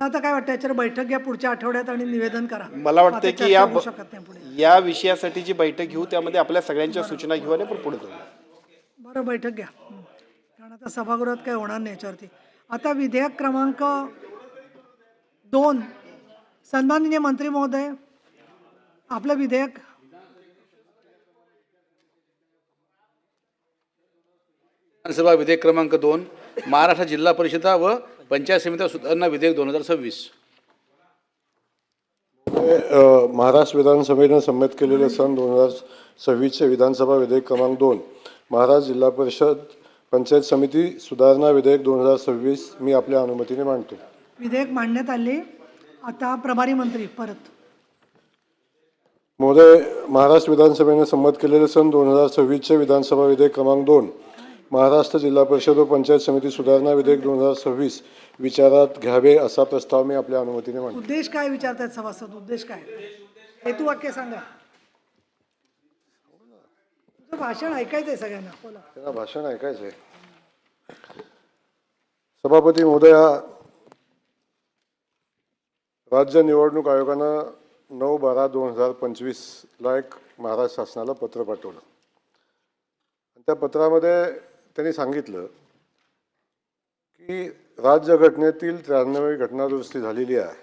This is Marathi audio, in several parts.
आता काय वाटतं याच्यावर बैठक घ्या पुढच्या आठवड्यात आणि निवेदन करा. मला वाटतं आता की चर्चा होऊ शकत नाही पुढे. या विषयासाठी जी बैठक घेऊ त्यामध्ये आपल्या सगळ्यांच्या सूचना घेऊ आणि आपण पुढे जाऊ. बरं बैठक घ्या. कारण आता सभागृहात काही होणार नाही याच्यावरती. आता विधेयक क्रमांक 2 सन्माननीय मंत्री महोदय आपलं विधेयक. विधानसभा विधेयक क्रमांक 2 महाराष्ट्र जिल्हा परिषदा व पंचायत समित्या सुधारणा विधेयक 2026. महाराष्ट्र विधानसभेनं संमत केलेले सन 2026चे विधानसभा विधेयक क्रमांक 2 महाराष्ट्र जिल्हा परिषद पंचायत समिती सुधारणा विधेयक 2026 मी आपल्या अनुमतीने मांडतो. विधेयक मांडण्यात आले. आता प्रभारी मंत्री परत. महोदय, महाराष्ट्र विधानसभेने संमत केलेले सन 2026चे विधानसभा विधेयक क्रमांक 2 महाराष्ट्र जिल्हा परिषद व पंचायत समिती सुधारणा विधेयक 2026 विचारात घ्यावे असा प्रस्ताव मी आपल्या अनुमतीने मांडतो. उद्देश काय विचारतात सभासद? उद्देश काय? हेतुवाक्य सांगा. तुझं भाषण ऐकायचंय सगळ्यांना. बोला. त्यांना भाषण ऐकायचंय. सभापती महोदया, राज्य निवडणूक आयोगानं 9/12/2025 ला एक महाराष्ट्र शासनाला पत्र पाठवलं. त्या पत्रामध्ये त्यांनी सांगितलं की राज्यघटनेतील 93वी घटनादुरुस्ती झालेली आहे.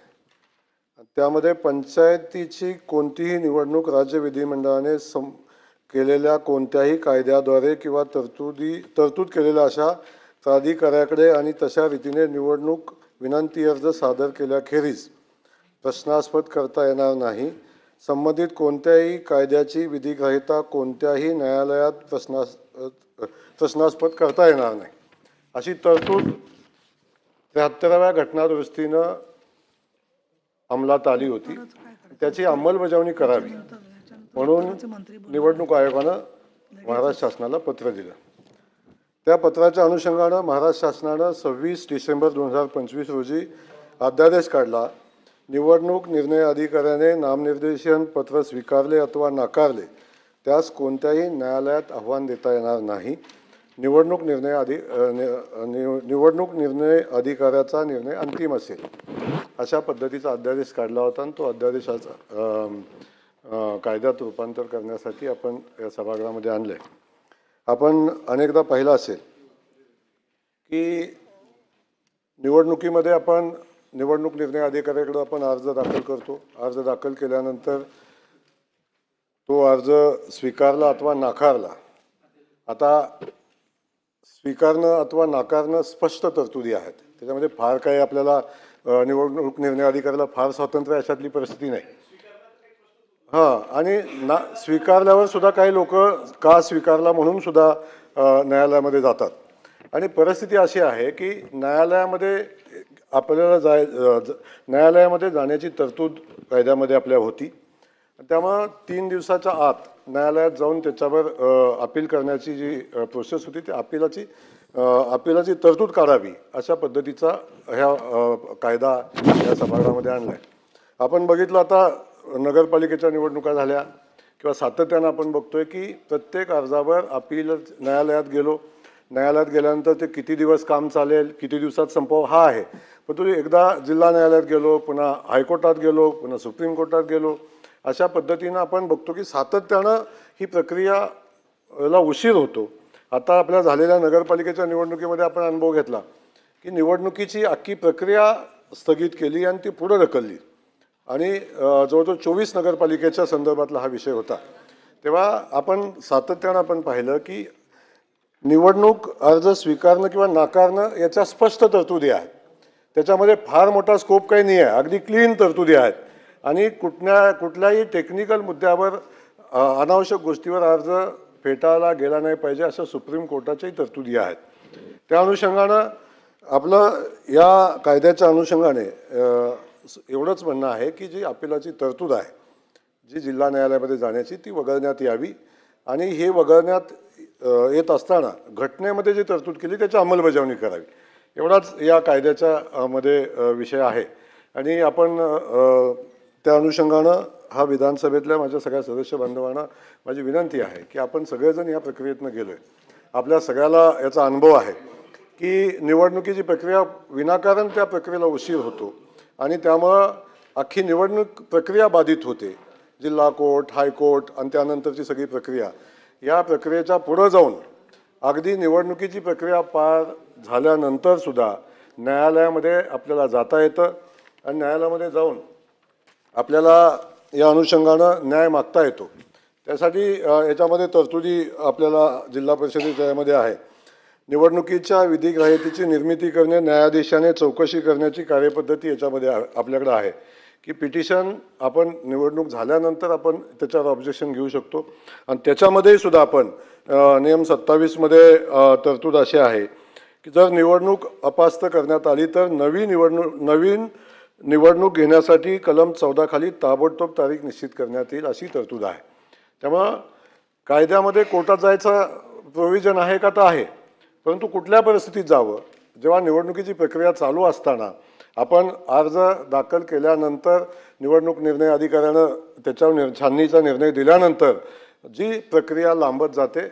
त्यामध्ये पंचायतीची कोणतीही निवडणूक राज्य विधिमंडळाने केलेल्या कोणत्याही कायद्याद्वारे किंवा तरतूद केलेल्या अशा प्राधिकाऱ्याकडे आणि तशा रीतीने निवडणूक विनंती अर्ज सादर केल्याखेरीज प्रश्नास्पद करता येणार नाही. संबंधित कोणत्याही कायद्याची विधिग्राह्यता कोणत्याही न्यायालयात प्रश्नास्पद करता येणार नाही अशी तरतूद 73व्या घटनादुरुस्तीनं अंमलात आली होती. त्याची अंमलबजावणी करावी म्हणून निवडणूक आयोगानं महाराष्ट्र शासनाला पत्र दिलं. त्या पत्राच्या अनुषंगानं महाराष्ट्र शासनानं 26 डिसेंबर 2025 रोजी अध्यादेश काढला. निवडणूक निर्णय अधिकाऱ्याने नामनिर्देशन पत्र स्वीकारले अथवा नाकारले त्यास कोणत्याही न्यायालयात आव्हान देता येणार नाही. निवडणूक निर्णय अधिकाऱ्याचा निर्णय अंतिम असेल अशा पद्धतीचा अध्यादेश काढला होता आणि तो अध्यादेशाचा कायद्यात रूपांतर करण्यासाठी आपण या सभागृहामध्ये आणलं आहे. आपण अनेकदा पाहिलं असेल की निवडणुकीमध्ये आपण निवडणूक निर्णय अधिकाऱ्याकडे आपण अर्ज दाखल करतो. अर्ज दाखल केल्यानंतर तो अर्ज स्वीकारला अथवा नाकारला. आता स्वीकारणं अथवा नाकारणं स्पष्ट तरतुदी आहेत. त्याच्यामध्ये फार काही आपल्याला निवडणूक निर्णय अधिकाऱ्याला फार स्वातंत्र्य अशातली परिस्थिती नाही. आणि स्वीकारल्यावर सुद्धा काही लोक का स्वीकारला म्हणून सुद्धा न्यायालयामध्ये जातात. आणि परिस्थिती अशी आहे की न्यायालयामध्ये न्यायालयामध्ये जाण्याची तरतूद कायद्यामध्ये आपल्या होती. त्यामुळं 3 दिवसाच्या आत न्यायालयात जाऊन त्याच्यावर अपील करण्याची जी प्रोसेस होती ती अपिलाची तरतूद काढावी अशा पद्धतीचा ह्या कायदा या सभागृहामध्ये आणला आहे. आपण बघितलं आता नगरपालिकेच्या निवडणुका झाल्या किंवा सातत्यानं आपण बघतोय की प्रत्येक अर्जावर अपील न्यायालयात न्यायालयात गेल्यानंतर ते किती दिवस काम चालेल, किती दिवसात संपव हा आहे. पण तुम्ही एकदा जिल्हा न्यायालयात गेलो, पुन्हा हायकोर्टात गेलो, पुन्हा सुप्रीम कोर्टात गेलो, अशा पद्धतीनं आपण बघतो की सातत्यानं ही प्रक्रियाला उशीर होतो. आता आपल्या झालेल्या नगरपालिकेच्या निवडणुकीमध्ये आपण अनुभव घेतला की निवडणुकीची अख्खी प्रक्रिया स्थगित केली आणि ती पुढे ढकलली आणि जवळजवळ 24 नगरपालिकेच्या संदर्भातला हा विषय होता. तेव्हा आपण सातत्यानं आपण पाहिलं की निवडणूक अर्ज स्वीकारणं किंवा नाकारणं याच्या स्पष्ट तरतुदी आहेत. त्याच्यामध्ये फार मोठा स्कोप काही नाही आहे. अगदी क्लीन तरतुदी आहेत आणि कुठल्याही टेक्निकल मुद्द्यावर अनावश्यक गोष्टीवर अर्ज फेटाळला गेला नाही पाहिजे अशा सुप्रीम कोर्टाच्याही तरतुदी आहेत. त्या अनुषंगानं आपलं या कायद्याच्या अनुषंगाने एवढंच म्हणणं आहे की जी अपिलाची तरतूद आहे जी जिल्हा न्यायालयामध्ये जाण्याची ती वगळण्यात यावी आणि हे वगळण्यात येत असताना घटनेमध्ये जी तरतूद केली त्याची अंमलबजावणी करावी एवढाच या कायद्याच्या मध्ये विषय आहे. आणि आपण त्या अनुषंगानं हा विधानसभेतल्या माझ्या सगळ्या सदस्य बांधवांना माझी विनंती आहे की आपण सगळेजण या प्रक्रियेतनं गेलो आहे. आपल्या सगळ्याला याचा अनुभव आहे की निवडणुकीची प्रक्रिया विनाकारण त्या प्रक्रियेला उशीर होतो आणि त्यामुळं अख्खी निवडणूक प्रक्रिया बाधित होते. जिल्हा कोर्ट, हायकोर्ट आणि त्यानंतरची सगळी प्रक्रिया, या प्रक्रियेच्या पुढं जाऊन अगदी निवडणुकीची प्रक्रिया पार झाल्यानंतरसुद्धा न्यायालयामध्ये आपल्याला जाता येतं आणि न्यायालयामध्ये जाऊन आपल्याला या अनुषंगानं न्याय मागता येतो. त्यासाठी याच्यामध्ये तरतुदी आपल्याला जिल्हा परिषदेच्या यामध्ये आहे. निवडणुकीच्या विधिग्राह्यतेची निर्मिती करणे, न्यायाधीशाने चौकशी करण्याची कार्यपद्धती याच्यामध्ये आपल्याकडे आहे की पिटिशन आपण निवडणूक झाल्यानंतर आपण त्याच्यावर ऑब्जेक्शन घेऊ शकतो आणि त्याच्यामध्ये सुद्धा आपण नियम 27मध्ये तरतूद अशी आहे की जर निवडणूक अपास्त करण्यात आली तर नवीन निवडणूक घेण्यासाठी कलम 14 खाली ताबडतोब तारीख निश्चित करण्यात येईल अशी तरतूद आहे. त्यामुळं कायद्यामध्ये कोर्टात जायचं प्रोव्हिजन आहे का तर आहे, परंतु कुठल्या परिस्थितीत जावं, जेव्हा निवडणुकीची प्रक्रिया चालू असताना आपण अर्ज दाखल केल्यानंतर निवडणूक निर्णय अधिकाऱ्यानं त्याच्यावर छाननीचा निर्णय दिल्यानंतर जी प्रक्रिया लांबत जाते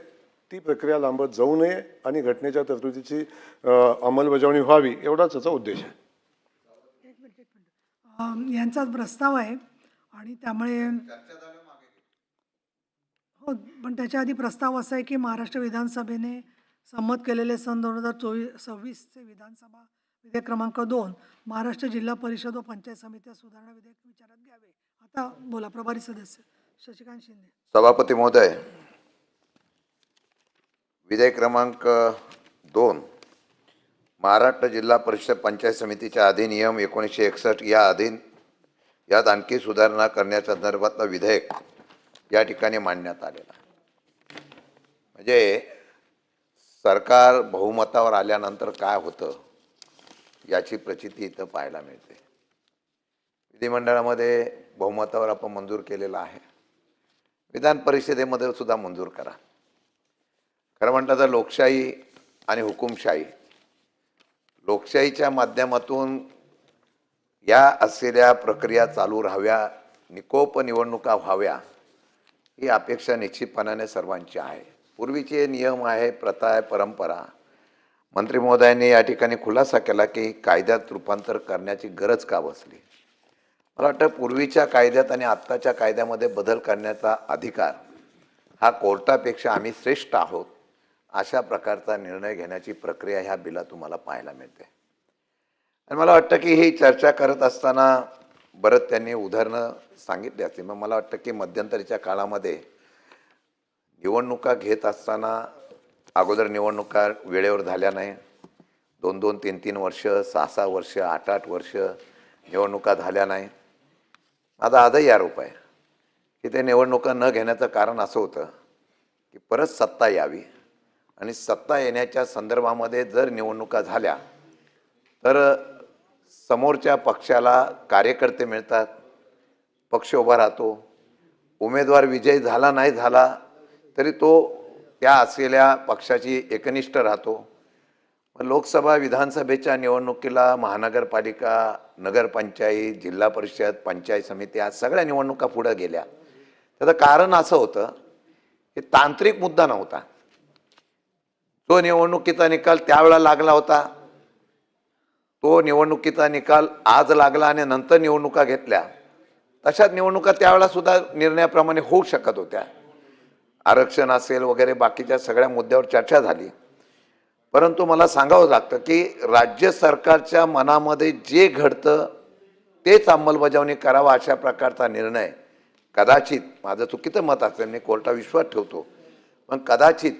ती प्रक्रिया लांबत जाऊ नये आणि घटनेच्या तरतुदीची अंमलबजावणी व्हावी एवढाच याचा उद्देश आहे. यांचाच प्रस्ताव आहे आणि त्यामुळे हो, पण त्याच्या आधी प्रस्ताव असा आहे की महाराष्ट्र विधानसभेने संमत केलेले सन 2026चे विधानसभा विधेयक क्रमांक 2 महाराष्ट्र जिल्हा परिषद व पंचायत समित्या सुधारणा विधेयक विचारात घ्यावे. आता बोला प्रभारी सदस्य शशिकांत शिंदे. सभापती महोदय, विधेयक क्रमांक 2 महाराष्ट्र जिल्हा परिषद पंचायत समितीच्या अधिनियम 1961 यात आणखी सुधारणा करण्याच्या संदर्भातलं विधेयक या ठिकाणी मांडण्यात आलेलं आहे. म्हणजे सरकार बहुमतावर आल्यानंतर काय होतं याची प्रचिती इथं पाहायला मिळते. विधिमंडळामध्ये बहुमतावर आपण मंजूर केलेला आहे, विधान परिषदेमध्ये सुद्धा मंजूर करा. खरं म्हटलं तर लोकशाही आणि हुकुमशाही, लोकशाहीच्या माध्यमातून या असलेल्या प्रक्रिया चालू राहाव्या, निकोप निवडणुका व्हाव्या ही अपेक्षा निश्चितपणाने सर्वांची आहे. पूर्वीचे नियम आहे, प्रथा आहे, परंपरा. मंत्री महोदयांनी या ठिकाणी खुलासा केला की कायद्यात रूपांतर करण्याची गरज का बसली. मला वाटतं पूर्वीच्या कायद्यात आणि आत्ताच्या कायद्यामध्ये बदल करण्याचा अधिकार हा कोर्टापेक्षा आम्ही श्रेष्ठ आहोत अशा प्रकारचा निर्णय घेण्याची प्रक्रिया ह्या बिलात तुम्हाला पाहायला मिळते. आणि मला वाटतं की ही चर्चा करत असताना बरंच त्यांनी उदाहरणं सांगितली असतील. मग मला वाटतं की मध्यंतरीच्या काळामध्ये निवडणुका घेत असताना अगोदर निवडणुका वेळेवर झाल्या नाही, 2-2, 3-3 वर्ष, 6-6 वर्ष, 8-8 वर्ष निवडणुका झाल्या नाही. माझा आजही आरोप आहे की ते निवडणुका न घेण्याचं कारण असं होतं की परत सत्ता यावी आणि सत्ता येण्याच्या संदर्भामध्ये जर निवडणुका झाल्या तर समोरच्या पक्षाला कार्यकर्ते मिळतात, पक्ष उभा राहतो, उमेदवार विजयी झाला नाही झाला तरी तो त्या असलेल्या पक्षाची एकनिष्ठ राहतो. लोकसभा विधानसभेच्या निवडणुकीला महानगरपालिका, नगरपंचायत, जिल्हा परिषद, पंचायत समिती या सगळ्या निवडणुका पुढे गेल्या. त्याचं कारण असं होतं की तांत्रिक मुद्दा नव्हता. तो निवडणुकीचा निकाल त्यावेळेला लागला होता, तो निवडणुकीचा निकाल आज लागला आणि नंतर निवडणुका घेतल्या. तशाच निवडणुका त्यावेळेला सुद्धा निर्णयाप्रमाणे होऊ शकत होत्या. आरक्षण असेल वगैरे बाकीच्या सगळ्या मुद्द्यावर चर्चा झाली. परंतु मला सांगावं लागतं की राज्य सरकारच्या मनामध्ये जे घडतं तेच अंमलबजावणी करावं अशा प्रकारचा निर्णय कदाचित, माझं चुकीचं मत असेल, मी कोर्टावर विश्वास ठेवतो, पण कदाचित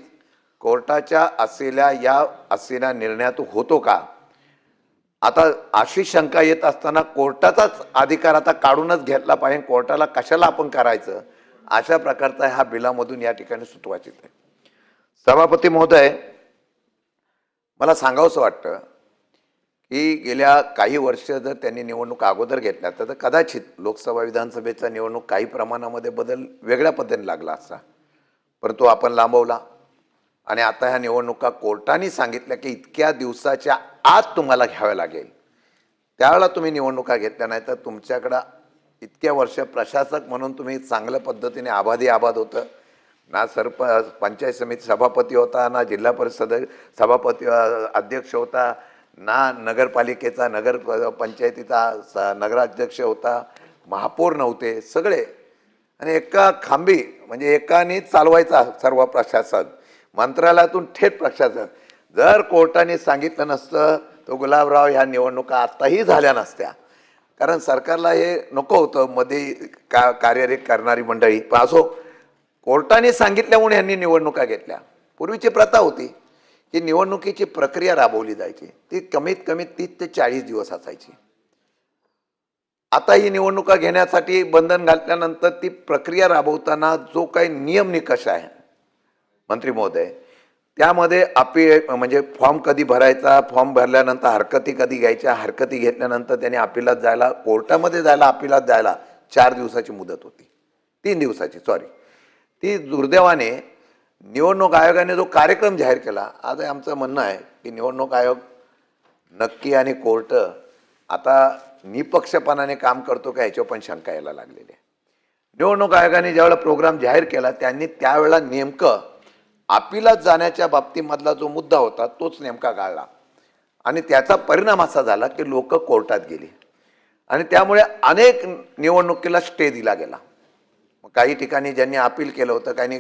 कोर्टाच्या असलेल्या निर्णयात होतो का. आता अशी शंका येत असताना कोर्टाचाच अधिकार आता काढूनच घेतला पाहिजे, कोर्टाला कशाला आपण करायचं, अशा प्रकारचा हा बिलामधून या ठिकाणी सुतवाचित आहे. सभापती महोदय, मला सांगावंसं वाटतं की गेल्या काही वर्ष जर त्यांनी निवडणुका अगोदर घेतल्या तर कदाचित लोकसभा विधानसभेचा निवडणूक काही प्रमाणामध्ये बदल वेगळ्या पद्धतीने लागला असता, परंतु आपण लांबवला. आणि आता ह्या निवडणुका कोर्टाने सांगितल्या की इतक्या दिवसाच्या आत तुम्हाला घ्याव्या लागेल. त्यावेळेला तुम्ही निवडणुका घेतल्या नाही तर तुमच्याकडं इतक्या वर्ष प्रशासक म्हणून तुम्ही चांगल्या पद्धतीने आबाद होतं, ना पंचायत समिती सभापती होता, ना जिल्हा परिषद सभापती अध्यक्ष होता, ना नगरपालिकेचा पंचायतीचा नगराध्यक्ष होता, महापौर नव्हते, सगळे. आणि एका खांबी म्हणजे एकाने चालवायचा सर्व प्रशासन, मंत्रालयातून थेट प्रशासन. जर कोर्टाने सांगितलं नसतं तर गुलाबराव ह्या निवडणुका आत्ताही झाल्या नसत्या. कारण सरकारला हे नको होतं मध्ये कार्यरत करणारी मंडळी. पण असो, कोर्टाने सांगितल्यामुळे यांनी निवडणुका घेतल्या. पूर्वीची प्रथा होती की निवडणुकीची प्रक्रिया राबवली जायची, ती कमीत कमी 30 ते 40 दिवस असायची. आता ही निवडणुका घेण्यासाठी बंधन घातल्यानंतर ती प्रक्रिया राबवताना जो काही नियम निकष आहे मंत्री महोदय, त्यामध्ये म्हणजे फॉर्म कधी भरायचा, फॉर्म भरल्यानंतर हरकती कधी घ्यायच्या, हरकती घेतल्यानंतर त्याने अपिलात जायला, कोर्टामध्ये जायला, अपिलात जायला 4 दिवसाची मुदत होती, 3 दिवसाची सॉरी. ती दुर्दैवाने निवडणूक आयोगाने जो कार्यक्रम जाहीर केला, आज आमचं म्हणणं आहे की निवडणूक आयोग नक्की आणि कोर्ट आता निपक्षपणाने काम करतो का याच्यावर पण शंका यायला लागलेली आहे. निवडणूक आयोगाने ज्यावेळेला प्रोग्राम जाहीर केला त्यांनी त्यावेळेला नेमकं अपिलात जाण्याच्या बाबतीमधला जो मुद्दा होता तोच नेमका गाळला आणि त्याचा परिणाम असा झाला की लोक कोर्टात गेली आणि त्यामुळे अनेक निवडणुकीला स्टे दिला गेला. काही ठिकाणी ज्यांनी अपील केलं होतं, काही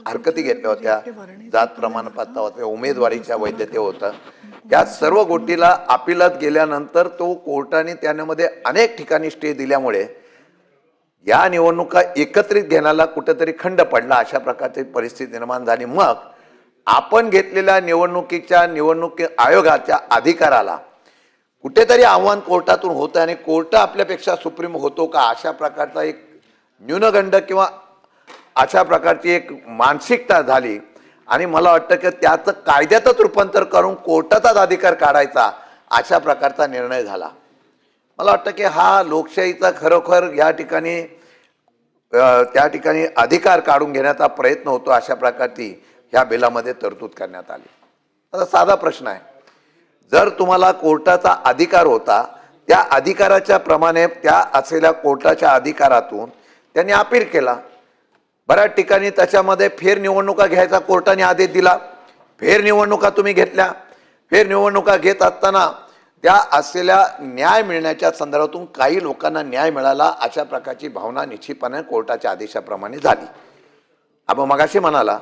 हरकती घेतल्या होत्या, जात प्रमाणपत्र होते, उमेदवारीच्या वैधते होतं, या सर्व गोष्टीला अपिलात गेल्यानंतर तो कोर्टाने त्यामध्ये अनेक ठिकाणी स्टे दिल्यामुळे या निवडणुका एकत्रित घेण्याला कुठेतरी खंड पडला, अशा प्रकारची परिस्थिती निर्माण झाली. मग आपण घेतलेल्या निवडणूक आयोगाच्या अधिकाराला कुठेतरी आव्हान कोर्टातून होतं आणि कोर्ट आपल्यापेक्षा सुप्रीम होतो का, अशा प्रकारचा एक न्यूनगंड किंवा अशा प्रकारची एक मानसिकता झाली आणि मला वाटतं की त्याचं कायद्यातच रूपांतर करून कोर्टाचाच अधिकार काढायचा अशा प्रकारचा निर्णय झाला. मला वाटतं की हा लोकशाहीचा खरोखर या ठिकाणी त्या ठिकाणी अधिकार काढून घेण्याचा प्रयत्न होतो, अशा प्रकारची ह्या बिलामध्ये तरतूद करण्यात आली. आता साधा प्रश्न आहे, जर तुम्हाला कोर्टाचा अधिकार होता, त्या अधिकाराच्या प्रमाणे त्या असलेल्या कोर्टाच्या अधिकारातून त्यांनी अपील केला. बऱ्याच ठिकाणी त्याच्यामध्ये फेरनिवडणुका घ्यायचा कोर्टाने आदेश दिला, फेरनिवडणुका तुम्ही घेतल्या. फेरनिवडणुका घेत असताना त्या असलेल्या न्याय मिळण्याच्या संदर्भातून काही लोकांना न्याय मिळाला, अशा प्रकारची भावना निश्चितपणे कोर्टाच्या आदेशाप्रमाणे झाली. आपण मगाशी म्हणाला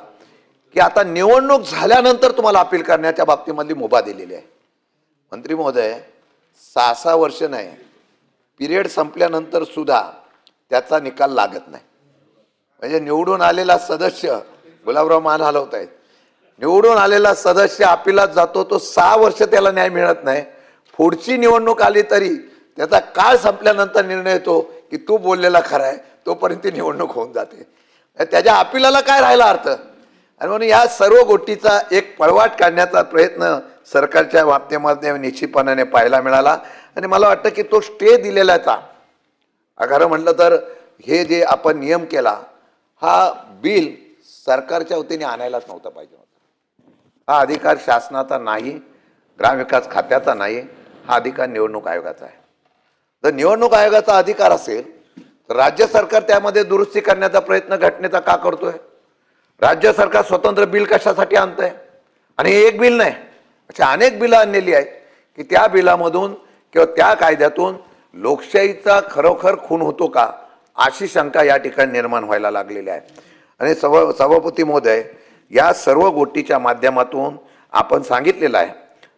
की आता निवडणूक झाल्यानंतर तुम्हाला अपील करण्याच्या बाबतीमधली मुभा दिलेली आहे. मंत्री महोदय, 6 वर्ष नाही, पिरियड संपल्यानंतर सुद्धा त्याचा निकाल लागत नाही. म्हणजे निवडून आलेला सदस्य, गुलाबराव मान हलवत आहेत, निवडून आलेला सदस्य अपिलात जातो, तो 6 वर्ष त्याला न्याय मिळत नाही. पुढची निवडणूक आली तरी त्याचा काळ संपल्यानंतर निर्णय येतो की तू बोललेला खरा आहे, तोपर्यंत ती निवडणूक होऊन जाते. त्याच्या अपिलाला काय राहिला अर्थ. आणि म्हणून या सर्व गोष्टीचा एक पळवाट काढण्याचा प्रयत्न सरकारच्या बाबतीमध्ये निश्चितपणाने पाहायला मिळाला. आणि मला वाटतं की तो स्टे दिलेल्याचा, खरं म्हटलं तर हे जे आपण नियम केला, हा बिल सरकारच्या वतीने आणायलाच नव्हता पाहिजे होता. हा अधिकार शासनाचा नाही, ग्रामविकास खात्याचा नाही, हा अधिकार निवडणूक आयोगाचा आहे. जर निवडणूक आयोगाचा अधिकार असेल तर राज्य सरकार त्यामध्ये दुरुस्ती करण्याचा प्रयत्न घटनेचा का करतोय. राज्य सरकार स्वतंत्र बिल कशासाठी आणतंय. आणि एक बिल नाही, अशा अनेक बिलं आणलेली आहेत की त्या बिलामधून किंवा त्या कायद्यातून लोकशाहीचा खरोखर खून होतो का, अशी शंका या ठिकाणी निर्माण व्हायला लागलेली आहे. आणि सभापती महोदय, या सर्व गोष्टीच्या माध्यमातून आपण सांगितलेलं आहे,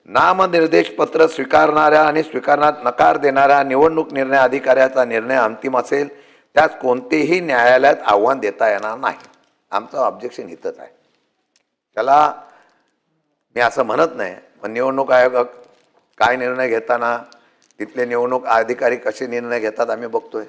नामनिर्देश पत्र स्वीकारणाऱ्या आणि स्वीकारण्यात नकार देणाऱ्या निवडणूक निर्णय अधिकाऱ्याचा निर्णय अंतिम असेल, त्यास कोणतेही न्यायालयात आव्हान देता येणार नाही. आमचं ऑब्जेक्शन इथंच आहे. त्याला मी असं म्हणत नाही, पण निवडणूक आयोग काय निर्णय घेताना तिथले निवडणूक अधिकारी कसे निर्णय घेतात आम्ही बघतोय.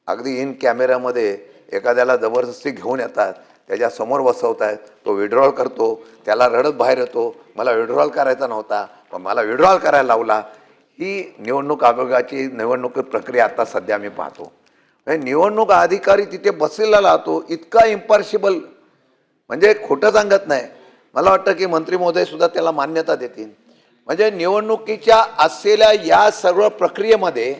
अगदी इन कॅमेऱ्यामध्ये एखाद्याला जबरदस्ती घेऊन येतात, त्याच्या समोर बसवतात, तो विड्रॉल करतो, त्याला रडत बाहेर येतो, मला विड्रॉल करायचा नव्हता पण मला विड्रॉल करायला लावला. ही निवडणूक आयोगाची निवडणूक प्रक्रिया आता सध्या मी पाहतो. निवडणूक अधिकारी तिथे बसलेला राहतो, इतका इम्पार्शिबल, म्हणजे खोटं सांगत नाही. मला वाटतं की मंत्री महोदय सुद्धा त्याला मान्यता देतील. म्हणजे निवडणुकीच्या असलेल्या या सर्व प्रक्रियेमध्ये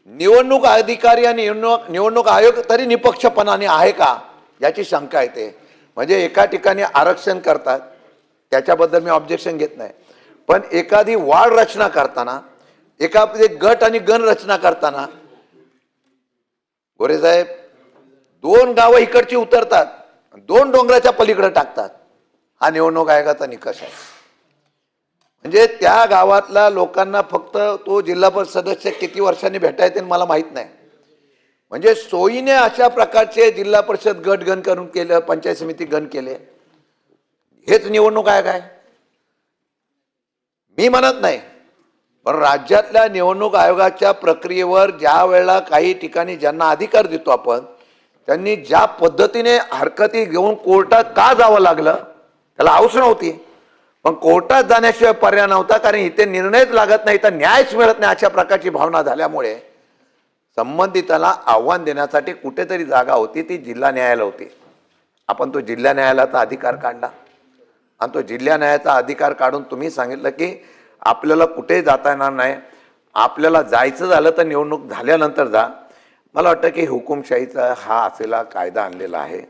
निवडणूक अधिकारी आणि निवडणूक आयोग तरी निपक्षपणाने आहे का, याची शंका येते. म्हणजे एका ठिकाणी आरक्षण करतात, त्याच्याबद्दल मी ऑब्जेक्शन घेत नाही, पण एखादी वार्ड रचना करताना, एखादी गट आणि गण रचना करताना गोरे साहेब 2 गावं इकडची उतरतात, 2 डोंगराच्या पलीकडे टाकतात. हा निवडणूक आयोगाचा निकष आहे. म्हणजे त्या गावातल्या लोकांना फक्त तो जिल्हा परिषद सदस्य किती वर्षांनी भेटायचे मला माहित नाही. म्हणजे सोयीने अशा प्रकारचे जिल्हा परिषद गट गण करून केलं, पंचायत समिती गण केले. हेच निवडणूक आयोग आहे मी म्हणत नाही, पण राज्यातल्या निवडणूक आयोगाच्या प्रक्रियेवर ज्या वेळेला काही ठिकाणी ज्यांना अधिकार देतो आपण, त्यांनी ज्या पद्धतीने हरकती घेऊन कोर्टात का जावं लागलं, त्याला हौस नव्हती, पण कोर्टात जाण्याशिवाय पर्याय नव्हता, कारण इथे निर्णयच लागत नाही तर न्यायच मिळत नाही अशा प्रकारची भावना झाल्यामुळे संबंधिताला आव्हान देण्यासाठी कुठेतरी जागा होती, ती जिल्हा न्यायालय होती. आपण तो जिल्हा न्यायालयाचा अधिकार काढला आणि तो जिल्हा न्यायालयाचा अधिकार काढून तुम्ही सांगितलं की आपल्याला कुठेही जाता येणार नाही, आपल्याला जायचं झालं तर निवडणूक झाल्यानंतर जा. मला वाटतं की हुकुमशाहीचा हा असलेला कायदा आणलेला आहे.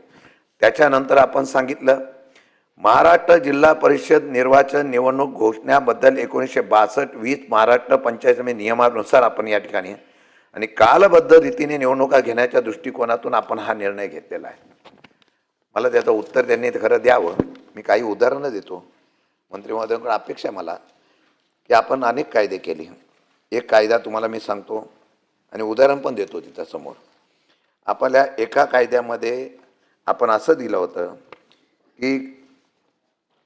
त्याच्यानंतर आपण सांगितलं महाराष्ट्र जिल्हा परिषद निर्वाचन निवडणूक घोषणाबद्दल 1962 20 महाराष्ट्र पंचायत समिती नियमानुसार आपण या ठिकाणी आणि कालबद्ध रीतीने निवडणुका घेण्याच्या दृष्टिकोनातून आपण हा निर्णय घेतलेला आहे. मला त्याचं उत्तर त्यांनी खरं द्यावं. मी काही उदाहरणं देतो. मंत्री महोदयांकडे अपेक्षा आहे मला की आपण अनेक कायदे केले. एक कायदा तुम्हाला मी सांगतो आणि उदाहरण पण देतो तिथं समोर. आपल्या एका कायद्यामध्ये आपण असं दिलं होतं की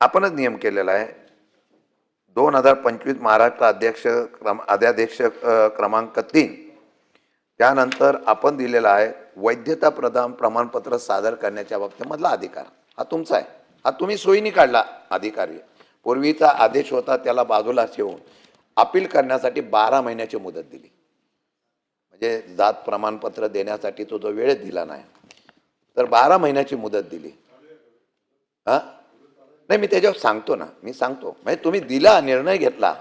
आपणच नियम केलेला आहे 2025 महाराष्ट्र अध्यादेश क्रमांक 3. त्यानंतर आपण दिलेला आहे वैधता प्रमाणपत्र सादर करण्याच्या बाबतीमधला अधिकार हा तुमचा आहे. हा तुम्ही सोयीने काढला अधिकारी. पूर्वीचा आदेश होता त्याला बाजूला ठेवून अपील करण्यासाठी 12 महिन्याची मुदत दिली. म्हणजे जात प्रमाणपत्र देण्यासाठी तो जो वेळ दिला नाही तर 12 महिन्याची मुदत दिली. हां नाही मी त्याच्यावर सांगतो ना, मी सांगतो म्हणजे तुम्ही दिला निर्णय घेतला.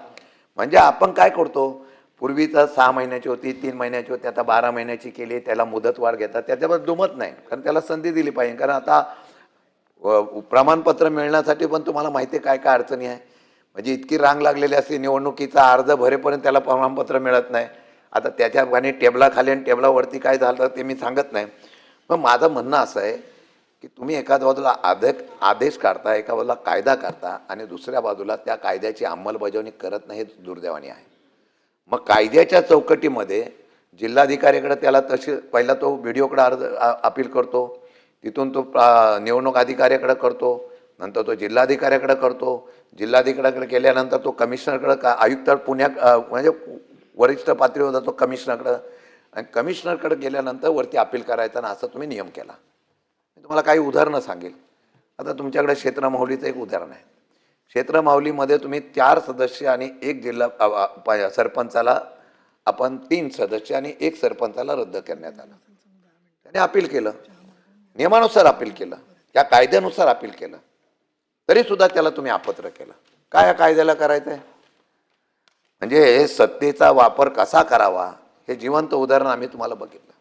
म्हणजे आपण काय करतो, पूर्वीचा 6 महिन्याची होती 3 महिन्याची होती आता 12 महिन्याची केली, त्याला मुदतवाढ घेतात. त्याच्यावर दुमत नाही, कारण त्याला संधी दिली पाहिजे. कारण आता प्रमाणपत्र मिळण्यासाठी पण तुम्हाला माहिती आहे काय काय अडचणी आहे. म्हणजे इतकी रांग लागलेली असते, निवडणुकीचा अर्ज भरेपर्यंत त्याला प्रमाणपत्र मिळत नाही. आता त्याच्या ठिकाणी टेबलाखाली आणि टेबलावरती काय झालं ते मी सांगत नाही. पण माझं म्हणणं असं आहे की तुम्ही एका बाजूला आदेश काढता, एका बाजूला कायदा करता आणि दुसऱ्या बाजूला त्या कायद्याची अंमलबजावणी करत नाही, हे दुर्दैवाने आहे. मग कायद्याच्या चौकटीमध्ये जिल्हाधिकाऱ्याकडे त्याला तशी पहिला तो व्हिडिओकडे अर्ज अपील करतो, तिथून तो निवडणूक अधिकाऱ्याकडे करतो, नंतर तो जिल्हाधिकाऱ्याकडे करतो, जिल्हाधिकाऱ्याकडे केल्यानंतर तो कमिशनरकडे आयुक्त म्हणजे वरिष्ठ पातळीवर जातो कमिशनरकडे आणि कमिशनरकडे गेल्यानंतर वरती अपील करायचा ना असं तुम्ही नियम केला. मी तुम्हाला काही उदाहरणं सांगेल. आता तुमच्याकडे क्षेत्रमाहुलीचं एक उदाहरण आहे. क्षेत्रमाहुलीमध्ये तुम्ही 4 सदस्य आणि 1 जिल्हा सरपंचाला आपण 3 सदस्य आणि 1 सरपंचाला रद्द करण्यात आलं. त्याने अपील केलं, नियमानुसार अपील केलं, त्या कायद्यानुसार अपील केलं, तरी सुद्धा त्याला तुम्ही अपात्र केलं. काय या कायद्याला करायचं आहे? म्हणजे सत्तेचा वापर कसा करावा हे जिवंत उदाहरण आम्ही तुम्हाला बघितलं.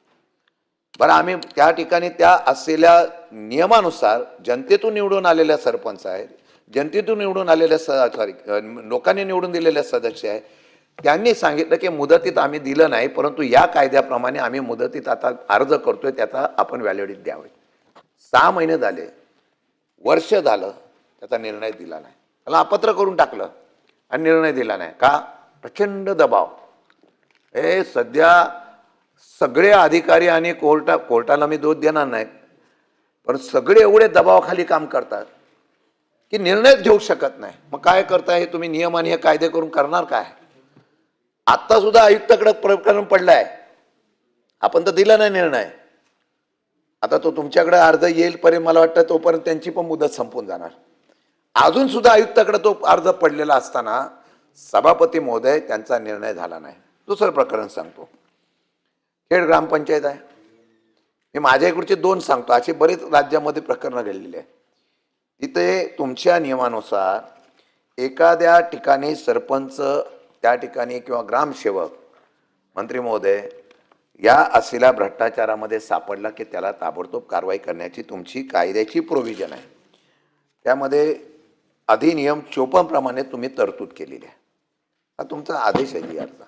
बरं आम्ही त्या ठिकाणी त्या असलेल्या नियमानुसार जनतेतून निवडून आलेल्या सरपंच आहेत, जनतेतून निवडून आलेल्या लोकांनी निवडून दिलेल्या सदस्य आहे, त्यांनी सांगितलं की मुदतीत आम्ही दिलं नाही, परंतु या कायद्याप्रमाणे आम्ही मुदतीत आता अर्ज करतोय, त्याचा आपण व्हॅलिडिटी द्यावे. 6 महिने झाले, वर्ष झालं, त्याचा निर्णय दिला नाही. त्याला अपात्र करून टाकलं आणि निर्णय दिला नाही. का? प्रचंड दबाव. हे सध्या सगळे अधिकारी आणि कोर्टाला मी दोष देणार नाही, पण सगळे एवढे दबावाखाली काम करतात की निर्णयच घेऊ शकत नाही. मग काय करताय हे तुम्ही नियम आणि हे कायदे करून करणार काय? आत्ता सुद्धा आयुक्ताकडे प्रकरण पडलाय, आपण तर दिला नाही निर्णय. आता तो तुमच्याकडे अर्ज येईल पर्यंत मला वाटतं तोपर्यंत त्यांची पण मुदत संपून जाणार. अजून सुद्धा आयुक्ताकडे तो अर्ज पडलेला असताना सभापती महोदय त्यांचा निर्णय झाला नाही. दुसरं प्रकरण सांगतो, खेड ग्रामपंचायत आहे. मी माझ्या इकडचे 2 सांगतो, अशी बरेच राज्यामध्ये प्रकरणं घडलेली आहे. तिथे तुमच्या नियमानुसार एखाद्या ठिकाणी सरपंच त्या ठिकाणी किंवा ग्रामसेवक मंत्री महोदय या असलेल्या भ्रष्टाचारामध्ये सापडला की त्याला ताबडतोब कारवाई करण्याची तुमची कायद्याची प्रोव्हिजन आहे. त्यामध्ये अधिनियम 54 प्रमाणे तुम्ही तरतूद केलेली आहे. हा तुमचा आदेश आहे याचा.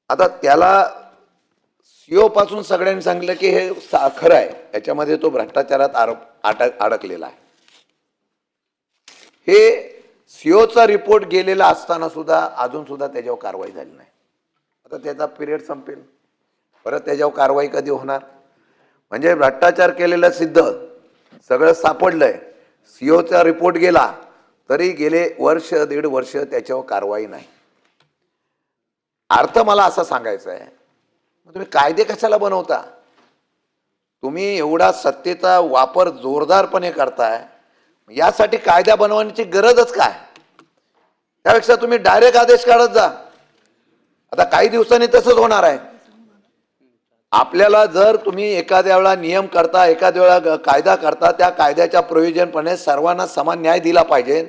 आता त्याला सीओ पासून सगळ्यांनी सांगितलं की हे खरं आहे, याच्यामध्ये तो भ्रष्टाचारात अडकलेला आहे. हे सीओचा रिपोर्ट गेलेला असताना सुद्धा अजून सुद्धा त्याच्यावर कारवाई झाली नाही. आता त्याचा पिरियड संपेल, परत त्याच्यावर कारवाई कधी होणार? म्हणजे भ्रष्टाचार केलेलं सिद्ध सगळं सापडलंय, सीओचा रिपोर्ट गेला तरी गेले वर्ष 1.5 वर्ष त्याच्यावर कारवाई नाही. अर्थ मला असा सांगायचा आहे, तुम्ही कायदे कशाला बनवता? तुम्ही एवढा सत्तेचा वापर जोरदारपणे करताय, यासाठी कायदा बनवण्याची गरजच काय? त्यापेक्षा तुम्ही डायरेक्ट आदेश काढत जा. आता काही दिवसांनी तसंच होणार आहे. आपल्याला जर तुम्ही एखाद्या वेळा नियम करता, एखाद्या वेळा कायदा करता, त्या कायद्याच्या प्रयोजनपणे सर्वांना समान न्याय दिला पाहिजे.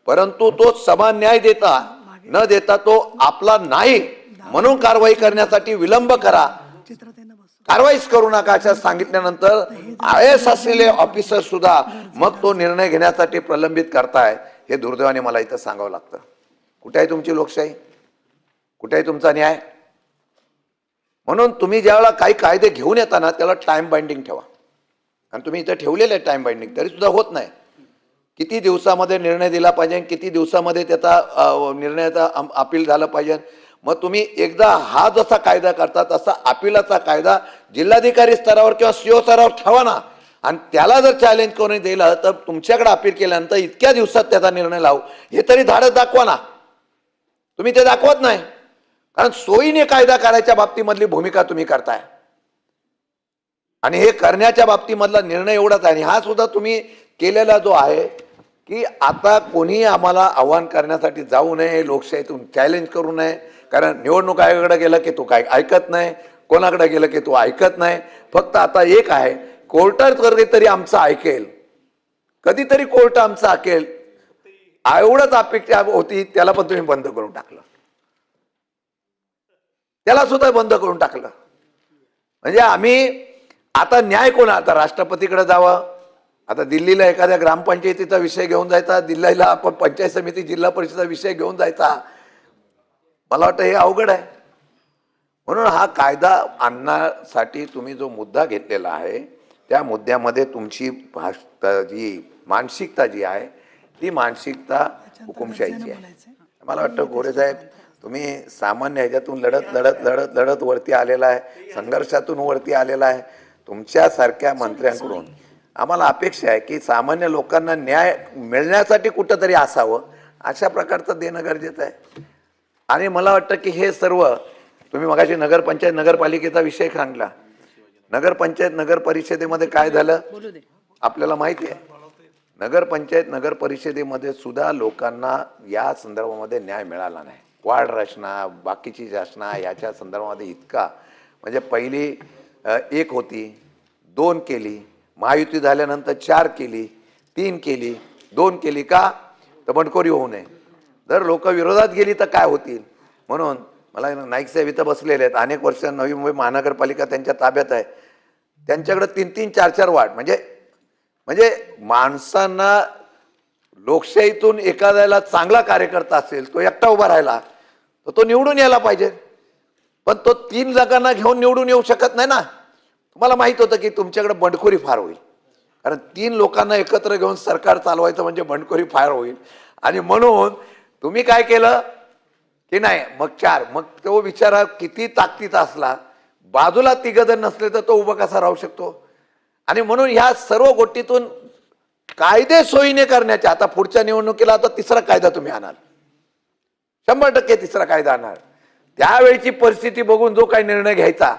परंतु तो समान न्याय न देता तो आपला नाही म्हणून कारवाई करण्यासाठी विलंब करा, कारवाईच करू नका अशा सांगितल्यानंतर IAS असलेले ऑफिसर सुद्धा मग तो निर्णय घेण्यासाठी प्रलंबित करताय. हे दुर्दैवाने मला इथं सांगावं लागतं. कुठे आहे तुमची लोकशाही? कुठे आहे तुमचा न्याय? म्हणून तुम्ही ज्यावेळेला काही कायदे घेऊन येताना त्याला टाइम बाइंडिंग ठेवा. आणि तुम्ही इथं ठेवलेलं आहे टाइम बाइंडिंग, तरी सुद्धा होत नाही. किती दिवसामध्ये निर्णय दिला पाहिजे, किती दिवसामध्ये त्याचा निर्णयाचा अपील झालं पाहिजे. मग तुम्ही एकदा हा जसा कायदा करता तसा अपिलाचा कायदा जिल्हाधिकारी स्तरावर किंवा सीओ स्तरावर ठेवा ना. आणि त्याला जर चॅलेंज करून दिलं तर तुमच्याकडे अपील केल्यानंतर इतक्या दिवसात त्याचा निर्णय लावू, हे तरी धाडस दाखवा ना. तुम्ही ते दाखवत नाही, कारण सोयीने कायदा करायच्या बाबतीमधली भूमिका तुम्ही करताय. आणि हे करण्याच्या बाबतीमधला निर्णय एवढाच आहे. आणि हा सुद्धा तुम्ही केलेला जो आहे की आता कोणी आम्हाला आव्हान करण्यासाठी जाऊ नये, लोकशाहीतून चॅलेंज करू नये. कारण निवडणूक आयोगाकडे गेलं की तो काय ऐकत नाही, कोणाकडे गेलं की तो ऐकत नाही. फक्त आता एक आहे, कोर्टात कधीतरी आमचं ऐकेल, कधीतरी कोर्ट आमचं ऐकेल, एवढंच अपेक्षा होती. त्याला पण तुम्ही बंद करून टाकलं, त्याला सुद्धा बंद करून टाकलं. म्हणजे आम्ही आता न्याय कोणा? आता राष्ट्रपतीकडे जावं, आता दिल्लीला एखाद्या ग्रामपंचायतीचा विषय घेऊन जायचा, दिल्लीला आपण पंचायत समिती जिल्हा परिषदेचा विषय घेऊन जायचा. मला वाटतं हे अवघड आहे. म्हणून हा कायदा आणण्यासाठी तुम्ही जो मुद्दा घेतलेला आहे त्या मुद्द्यामध्ये तुमची जी मानसिकता जी आहे ती मानसिकता हुकुमशाहीची आहे. मला वाटतं गोरे साहेब तुम्ही सामान्य ह्याच्यातून लढत वरती आलेला आहे, संघर्षातून वरती आलेला आहे. तुमच्यासारख्या मंत्र्यांकडून आम्हाला अपेक्षा आहे की सामान्य लोकांना न्याय मिळण्यासाठी कुठंतरी असावं, अशा प्रकारचं देणं गरजेचं आहे. आणि मला वाटतं की हे सर्व तुम्ही मगाशी नगरपंचायत नगरपालिकेचा विषय सांगला. नगरपंचायत नगर परिषदेमध्ये काय झालं आपल्याला माहिती आहे. नगरपंचायत नगर परिषदेमध्ये सुद्धा लोकांना या संदर्भामध्ये न्याय मिळाला नाही. वार्ड रचना, बाकीची रचना याच्या संदर्भामध्ये इतका, म्हणजे पहिली 1 होती, 2 केली, महायुती झाल्यानंतर 4 केली, 3 केली, 2 केली. का? तर बंडखोरी होऊ नये. जर लोक विरोधात गेली तर काय होतील? म्हणून मला नाईक साहेब इथं बसलेले आहेत, अनेक वर्ष नवी मुंबई महानगरपालिका त्यांच्या ताब्यात आहे. त्यांच्याकडे 3-3, 4-4 वार्ड, म्हणजे माणसांना लोकशाहीतून एखाद्याला चांगला कार्यकर्ता असेल, तो एकटा उभा राहिला तर तो निवडून यायला पाहिजे. पण तो 3 जागांना घेऊन निवडून येऊ शकत नाही ना. तुम्हाला माहित होतं की तुमच्याकडे बंडखोरी फार होईल, कारण 3 लोकांना एकत्र घेऊन सरकार चालवायचं म्हणजे बंडखोरी फार होईल. आणि म्हणून तुम्ही काय केलं की नाही, मग 4, मग तो बिचारा किती ताकदीचा असला, बाजूला 3 जण नसले तर तो उभा कसा राहू शकतो? आणि म्हणून ह्या सर्व गोष्टीतून कायदे सोयीने करण्याच्या, आता पुढच्या निवडणुकीला आता 3रा कायदा तुम्ही आणाल, 100% 3रा कायदा आणणार. त्यावेळीची परिस्थिती बघून जो काही निर्णय घ्यायचा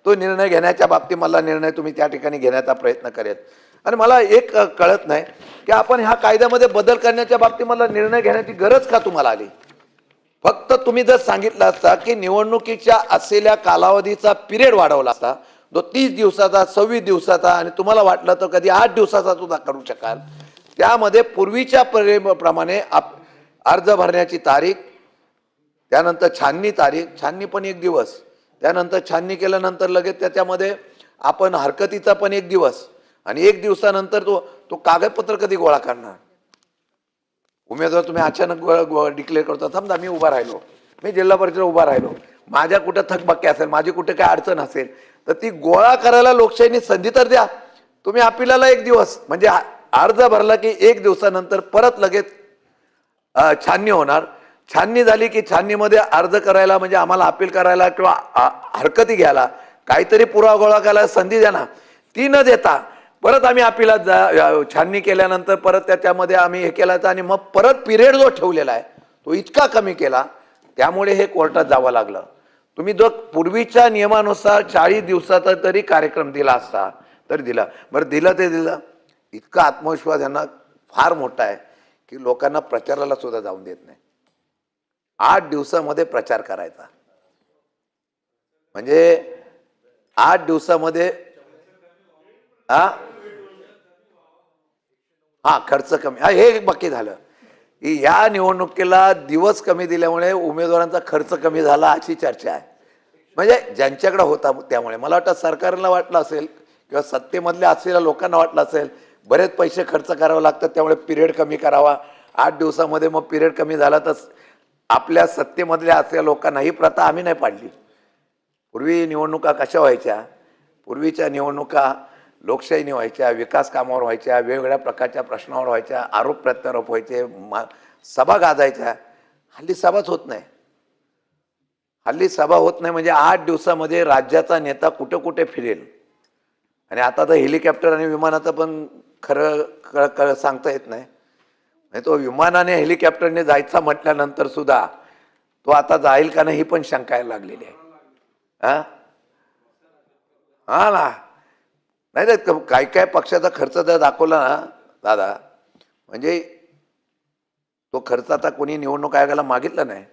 तो निर्णय घेण्याच्या बाबतीत मला निर्णय तुम्ही त्या ठिकाणी घेण्याचा प्रयत्न करेल. आणि मला एक कळत नाही की आपण ह्या कायद्यामध्ये बदल करण्याच्या बाबतीत मला निर्णय घेण्याची गरज का तुम्हाला आली? फक्त तुम्ही जर सांगितलं असता की निवडणुकीच्या असलेल्या कालावधीचा पिरियड वाढवला असता, जो 30 दिवसाचा, 26 दिवसाचा, आणि तुम्हाला वाटलं तर कधी 8 दिवसाचा सुद्धा करू शकाल. त्यामध्ये पूर्वीच्या प्रमाणे अर्ज भरण्याची तारीख, त्यानंतर छाननी तारीख, छाननी पण 1 दिवस, त्यानंतर छाननी केल्यानंतर लगेच त्याच्यामध्ये आपण हरकतीचा पण 1 दिवस आणि 1 दिवसानंतर तो कागदपत्र कधी गोळा करणार? उमेदवार तुम्ही अचानक डिक्लेअर करता, समजा मी उभा राहिलो, मी जिल्हा परिषद उभा राहिलो, माझ्या कुठं थकबाकी असेल, माझी कुठे काय अडचण असेल, तर ती गोळा करायला लोकशाहीने संधी तर द्या. तुम्ही अपिलाला 1 दिवस म्हणजे अर्ज भरला की 1 दिवसानंतर परत लगेच छाननी होणार. छाननी झाली की छाननीमध्ये अर्ज करायला म्हणजे आम्हाला अपील करायला किंवा हरकती घ्यायला काहीतरी पुरावा गोळा करायला संधी द्या ना. ती न देता परत आम्ही अपिलात छाननी केल्यानंतर परत त्याच्यामध्ये आम्ही हे केलं आणि मग परत पिरियड जो ठेवलेला आहे तो इतका कमी केला, त्यामुळे हे कोर्टात जावं लागलं. तुम्ही जो पूर्वीच्या नियमानुसार 40 दिवसाचा तरी कार्यक्रम दिला असता तर दिला. बरं दिलं ते दिलं. इतका आत्मविश्वास यांना फार मोठा आहे की लोकांना प्रचाराला सुद्धा जाऊन देत नाही. 8 दिवसामध्ये प्रचार करायचा म्हणजे 8 दिवसामध्ये खर्च कमी. हे बाकी झालं की या निवडणुकीला दिवस कमी दिल्यामुळे उमेदवारांचा खर्च कमी झाला अशी चर्चा आहे. म्हणजे ज्यांच्याकडे होता त्यामुळे मला वाटतं सरकारला वाटलं असेल किंवा सत्तेमधल्या असलेल्या लोकांना वाटलं असेल बरेच पैसे खर्च करावे लागतात त्यामुळे पिरियड कमी करावा. 8 दिवसामध्ये मग पिरियड कमी झाला तर आपल्या सत्तेमधल्या असलेल्या लोकांना ही प्रथा आम्ही नाही पाडली. पूर्वी निवडणुका कशा व्हायच्या? पूर्वीच्या निवडणुका लोकशाहीने व्हायच्या, विकास कामावर व्हायच्या, वेगवेगळ्या प्रकारच्या प्रश्नावर व्हायच्या, आरोप प्रत्यारोप व्हायचे, सभा गाजायच्या. हल्ली सभाच होत नाही. हल्ली सभा होत नाही म्हणजे 8 दिवसामध्ये राज्याचा नेता कुठे कुठे फिरेल. आणि आता तर हेलिकॉप्टर आणि विमानाचं पण खरं सांगता येत नाही. म्हणजे तो विमानाने हेलिकॉप्टरने जायचा म्हटल्यानंतर सुद्धा तो आता जाईल का नाही ही पण शंका यायला लागलेली आहे. हा ना, नाही काय काय पक्षाचा खर्च जर दाखवला ना दादा, म्हणजे तो खर्च आता कोणी निवडणूक आयोगाला मागितला नाही,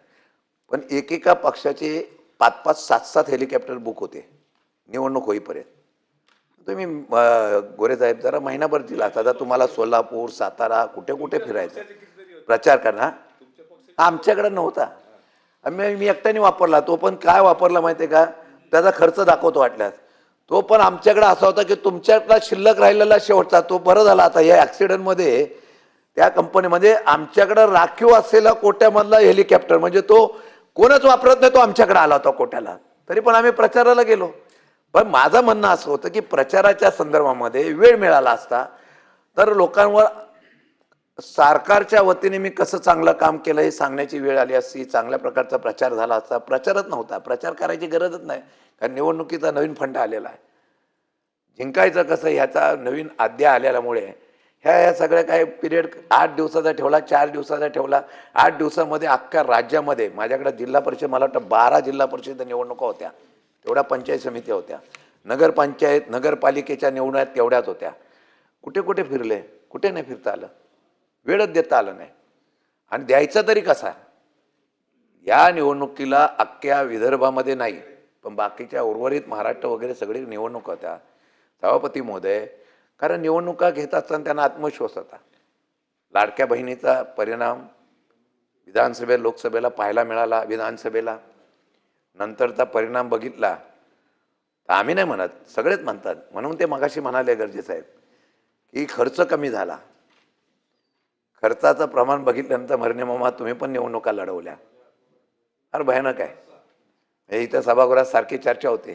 पण एकेका पक्षाचे 5-5, 7-7 हेलिकॉप्टर बुक होते निवडणूक होईपर्यंत. तुम्ही गोरे साहेब जरा महिनाभर दिला आता तुम्हाला सोलापूर, सातारा कुठे कुठे फिरायचं प्रचार करणार. आमच्याकडे नव्हता. मी एकट्याने वापरला. तो पण काय वापरला माहिती आहे का? त्याचा खर्च दाखवतो वाटल्यास. तो पण आमच्याकडे असा होता की तुमच्याकडला शिल्लक राहिलेला शेवटचा तो बरं झाला. आता या ॲक्सिडेंटमध्ये त्या कंपनीमध्ये आमच्याकडं राखीव असलेला कोट्यामधला हेलिकॉप्टर म्हणजे तो कोणच वापरत नाही, तो आमच्याकडे आला होता कोट्याला. तरी पण आम्ही प्रचाराला गेलो. पण माझं म्हणणं असं होतं की प्रचाराच्या संदर्भामध्ये वेळ मिळाला असता तर लोकांवर सरकारच्या वतीने मी कसं चांगलं काम केलं हे सांगण्याची वेळ आली असती. चांगल्या प्रकारचा प्रचार झाला असता. प्रचारच नव्हता. प्रचार करायची गरजच नाही कारण निवडणुकीचा नवीन फंड आलेला आहे. जिंकायचं कसं ह्याचा नवीन अध्याय आलेल्यामुळे ह्या सगळ्या काही पिरियड 8 दिवसाचा ठेवला, 4 दिवसाचा ठेवला. 8 दिवसामध्ये अख्ख्या राज्यामध्ये माझ्याकडे जिल्हा परिषद मला वाटतं 12 जिल्हा परिषद निवडणुका होत्या, तेवढ्या पंचायत समित्या होत्या, नगरपंचायत नगरपालिकेच्या निवडणुका तेवढ्याच होत्या. कुठे कुठे फिरले? कुठे नाही फिरता आलं. वेळच देता आलं नाही. आणि द्यायचा तरी कसा? या निवडणुकीला अख्ख्या विदर्भामध्ये नाही पण बाकीच्या उर्वरित महाराष्ट्र वगैरे सगळी निवडणूक होत्या. सभापती महोदय, कारण निवडणुका घेत असताना त्यांना आत्मविश्वास होता. लाडक्या बहिणीचा परिणाम विधानसभेत लोकसभेला पाहायला मिळाला. विधानसभेला नंतरचा परिणाम बघितला तर आम्ही नाही म्हणत, सगळेच म्हणतात. म्हणून ते मगाशी म्हणाले गरजेचं आहे की खर्च कमी झाला. खर्चाचं प्रमाण बघितल्यानंतर मरणे मामा तुम्ही पण निवडणुका लढवल्या. फार भयानक आहे. इथं सभागृहात सारखी चर्चा होते.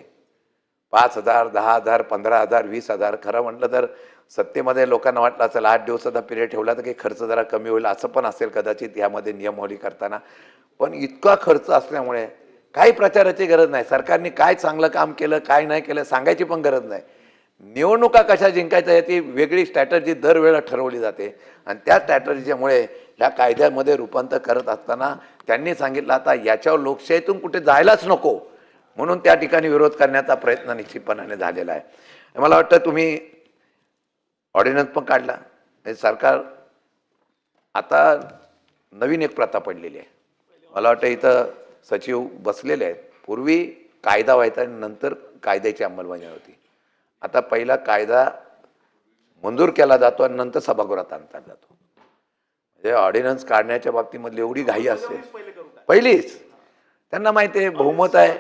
5,000, 10,000, 15,000, 20,000. खरं म्हटलं तर सत्तेमध्ये लोकांना वाटलं असेल 8 दिवसाचा पिरियड ठेवला तर काही खर्च जरा कमी होईल असं पण असेल कदाचित यामध्ये नियमावली करताना. पण इतका खर्च असल्यामुळे काही प्रचाराची गरज नाही. सरकारने काय चांगलं काम केलं काय नाही केलं सांगायची पण गरज नाही. निवडणुका कशा जिंकायच्या याची वेगळी स्ट्रॅटर्जी दरवेळेला ठरवली जाते आणि त्या स्ट्रॅटर्जीमुळे ह्या कायद्यामध्ये रूपांतर करत असताना त्यांनी सांगितलं आता याच्यावर लोकशाहीतून कुठे जायलाच नको म्हणून त्या ठिकाणी विरोध करण्याचा प्रयत्न निश्चितपणाने झालेला आहे. मला वाटतं तुम्ही ऑर्डिनन्स पण काढला. सरकार आता नवीन एक प्रथा पडलेली आहे. मला वाटतं इथं सचिव बसलेले आहेत. पूर्वी कायदा व्हायचा आणि नंतर कायद्याची अंमलबजावणी होती. आता पहिला कायदा मंजूर केला जातो आणि नंतर सभागृहात आणला जातो. म्हणजे ऑर्डिनन्स काढण्याच्या बाबतीमधली एवढी घाई असते पहिलीच. त्यांना माहिती आहे बहुमत आहे.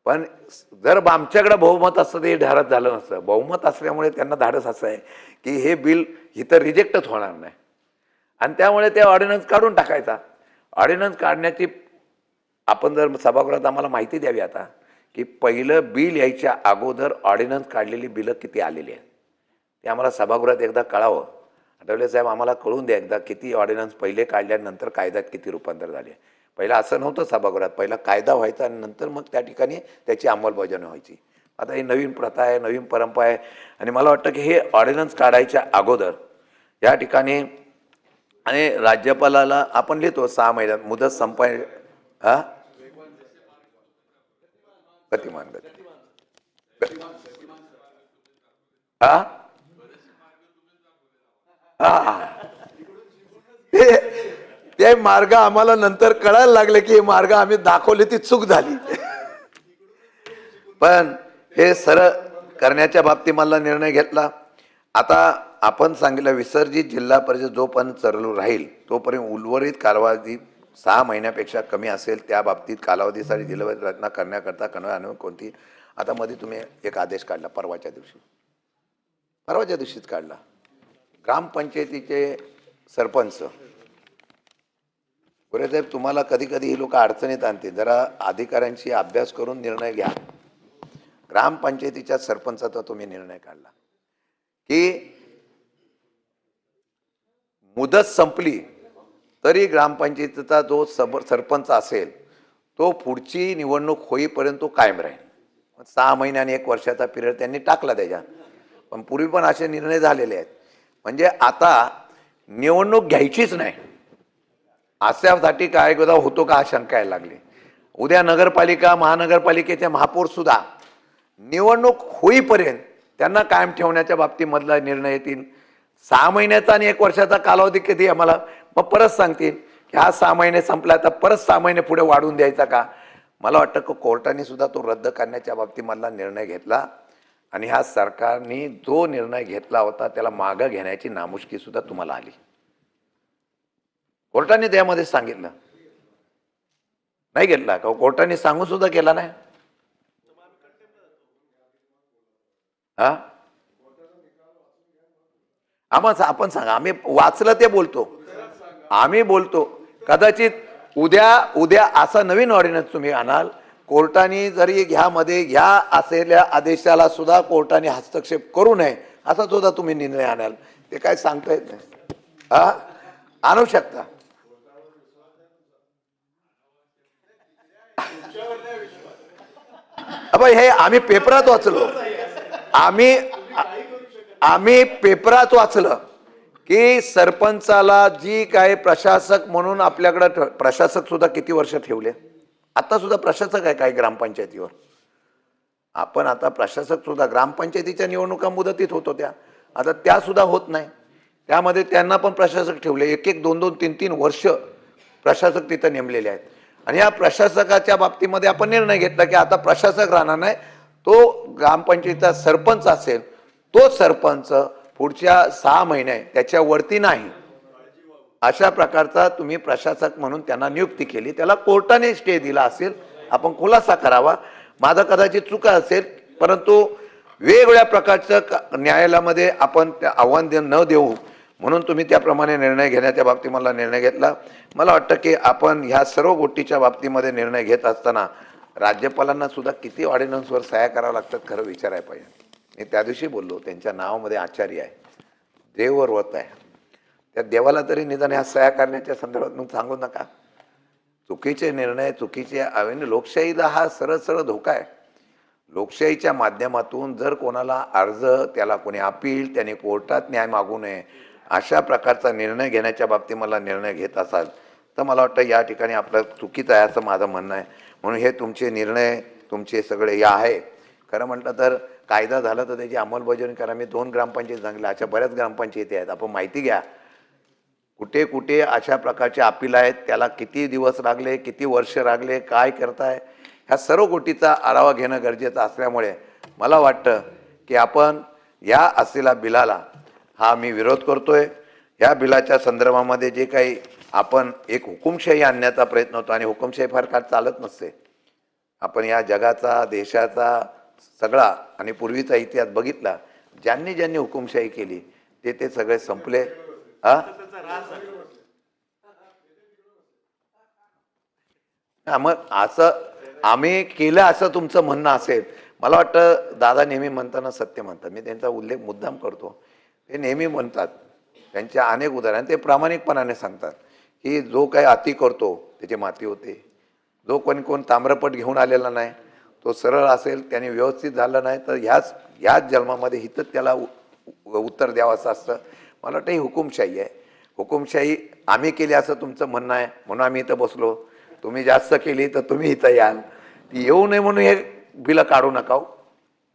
पण जर आमच्याकडे बहुमत असतं ते धाडस झालं नसतं. बहुमत असल्यामुळे त्यांना धाडस असं आहे की हे बिल इथं रिजेक्टच होणार नाही आणि त्यामुळे ते ऑर्डिनन्स काढून टाकायचा. ऑर्डिनन्स काढण्याची आपण जर सभागृहात आम्हाला माहिती द्यावी आता की पहिलं बिल यायच्या अगोदर ऑर्डिनन्स काढलेली बिलं किती आलेली आहेत ते आम्हाला सभागृहात एकदा कळावं. आठवले साहेब आम्हाला कळून द्या एकदा किती ऑर्डिनन्स पहिले काढल्यानंतर कायद्यात किती रूपांतर झाले. पहिला असं नव्हतं सभागृहात, पहिला कायदा व्हायचा आणि नंतर मग त्या ठिकाणी त्याची अंमलबजावणी व्हायची. आता ही नवीन प्रथा आहे, नवीन परंपरा आहे आणि मला वाटतं की हे ऑर्डिनन्स काढायच्या अगोदर या ठिकाणी आणि राज्यपालाला आपण लिहितो 6 महिन्यात मुदत संपाय गतिमान ते मार्ग आम्हाला नंतर कळायला लागले की हे मार्ग आम्ही दाखवले ती चूक झाली. पण हे सरळ करण्याच्या बाबतीत मला निर्णय घेतला. आता आपण सांगितलं विसर्जित जिल्हा परिषद जोपर्यंत चालू राहील तोपर्यंत उर्वरित कालावधी 6 महिन्यापेक्षा कमी असेल त्या बाबतीत कालावधीसाठी जिल्हा रचना करण्याकरता कन्वे कोणती. आता मध्ये तुम्ही एक आदेश काढला परवाच्या दिवशीच काढला. ग्रामपंचायतीचे सरपंच साहेब तुम्हाला कधी कधी ही लोक अडचणीत आणते, जरा अधिकाऱ्यांशी अभ्यास करून निर्णय घ्या. ग्रामपंचायतीच्या सरपंचाचा तुम्ही निर्णय काढला की मुदत संपली तरी ग्रामपंचायतीचा जो सरपंच असेल तो पुढची निवडणूक होईपर्यंत तो कायम राहील. 6 महिन्याने 1 वर्षाचा पिरियड त्यांनी टाकला त्याच्यात. पण पूर्वी पण असे निर्णय झालेले आहेत. म्हणजे आता निवडणूक घ्यायचीच नाही अशासाठी काय होतो का शंका यायला लागली. उद्या नगरपालिका महानगरपालिकेचे महापौर सुद्धा निवडणूक होईपर्यंत त्यांना कायम ठेवण्याच्या बाबतीमधला निर्णय येतील. 6 महिन्याचा आणि 1 वर्षाचा कालावधी किती आम्हाला मग परत सांगतील की हा 6 महिने संपला तर परत 6 महिने पुढे वाढवून द्यायचा का. मला वाटतं की कोर्टाने सुद्धा तो रद्द करण्याच्या बाबतीमधला निर्णय घेतला आणि ह्या सरकारने जो निर्णय घेतला होता त्याला मागं घेण्याची नामुष्की सुद्धा तुम्हाला आली. कोर्टाने त्यामध्ये सांगितलं नाही घेतला का कोर्टाने सांगून सुद्धा केला नाही. आपण सांगा आम्ही वाचलं ते बोलतो. आम्ही बोलतो कदाचित उद्या असा नवीन ऑर्डिनन्स तुम्ही आणाल कोर्टाने जरी घ्या असलेल्या आदेशाला सुद्धा कोर्टाने हस्तक्षेप करू नये असा सुद्धा तुम्ही निर्णय आणाल. ते काय सांगता येत नाही. आणू शकता. हे आम्ही पेपरात वाचलो. आम्ही पेपरात वाचलं की सरपंचाला जी काय प्रशासक म्हणून आपल्याकडे प्रशासक सुद्धा किती वर्ष ठेवले. आता सुद्धा प्रशासक आहे काही ग्रामपंचायतीवर. आपण आता प्रशासक सुद्धा ग्रामपंचायतीच्या निवडणुका मुदतीत होत होत्या आता त्या सुद्धा होत नाही. त्यामध्ये त्यांना पण प्रशासक ठेवले 1-1, 2-2, 3-3 वर्ष प्रशासक तिथं नेमलेले आहेत. आणि या प्रशासकाच्या बाबतीमध्ये आपण निर्णय घेतला की आता प्रशासक राहणार नाही, तो ग्रामपंचायतीचा सरपंच असेल तो सरपंच पुढच्या 6 महिने त्याच्यावरती नाही अशा प्रकारचा तुम्ही प्रशासक म्हणून त्यांना नियुक्ती केली. त्याला कोर्टाने स्टे दिला असेल आपण खुलासा करावा. माझं कदाचित चुका असेल परंतु वेगवेगळ्या प्रकारचं न्यायालयामध्ये आपण आव्हान न देऊ म्हणून तुम्ही त्याप्रमाणे निर्णय घेण्याच्या बाबतीत मला निर्णय घेतला. मला वाटतं की आपण ह्या सर्व गोष्टीच्या बाबतीमध्ये निर्णय घेत असताना राज्यपालांना सुद्धा किती ऑर्डिनन्सवर सह्या कराव्या लागतात खरं विचारायला पाहिजे. मी त्या दिवशी बोललो त्यांच्या नावामध्ये आचार्य आहे, देववर व्रत आहे, त्या देवाला तरी निदान ह्या सह्या करण्याच्या संदर्भात मग सांगू नका. चुकीचे निर्णय चुकीचे लोकशाहीला हा सरळ धोका आहे. लोकशाहीच्या माध्यमातून जर कोणाला अर्ज त्याला कोणी अपील त्याने कोर्टात न्याय मागू नये अशा प्रकारचा निर्णय घेण्याच्या बाबतीत मला निर्णय घेत असाल तर मला वाटतं या ठिकाणी आपलं चुकीचं आहे असं माझं म्हणणं आहे. म्हणून हे तुमचे निर्णय तुमचे सगळे या आहे. खरं म्हटलं तर कायदा झाला तर त्याची अंमलबजावणी करा. मी 2 ग्रामपंचायत सांगितल्या, अशा बऱ्याच ग्रामपंचायती आहेत. आपण माहिती घ्या कुठे कुठे अशा प्रकारचे अपील आहेत, त्याला किती दिवस लागले, किती वर्ष लागले, काय करताय, ह्या सर्व गोष्टीचा आढावा घेणं गरजेचं असल्यामुळे मला वाटतं की आपण या असलेल्या बिलाला हा मी विरोध करतोय. या बिलाच्या संदर्भामध्ये जे काही आपण एक हुकुमशाही आणण्याचा प्रयत्न होतो आणि हुकुमशाही फार काळ चालत नसते. आपण या जगाचा, देशाचा सगळा आणि पूर्वीचा इतिहास बघितला, ज्यांनी ज्यांनी हुकुमशाही केली ते सगळे संपले. हा मग असं आम्ही केलं असं तुमचं म्हणणं असेल, मला वाटतं दादा नेहमी म्हणताना सत्य म्हणतात. मी त्यांचा उल्लेख मुद्दाम करतो. ते नेहमी म्हणतात, त्यांच्या अनेक उदाहरण ते प्रामाणिकपणाने सांगतात की जो काही अति करतो त्याची माती होते. जो कोण ताम्रपट घेऊन आलेला नाही तो सरळ असेल, त्याने व्यवस्थित झालं नाही तर ह्याच जन्मामध्ये हितच त्याला उत्तर द्यावं असं असतं. मला वाटतं ही हुकुमशाही आहे. हुकुमशाही आम्ही केली असं तुमचं म्हणणं आहे म्हणून आम्ही इथं बसलो. तुम्ही जास्त केली तर तुम्ही इथं याल. ती येऊ नये म्हणून हे बिलं काढू नका.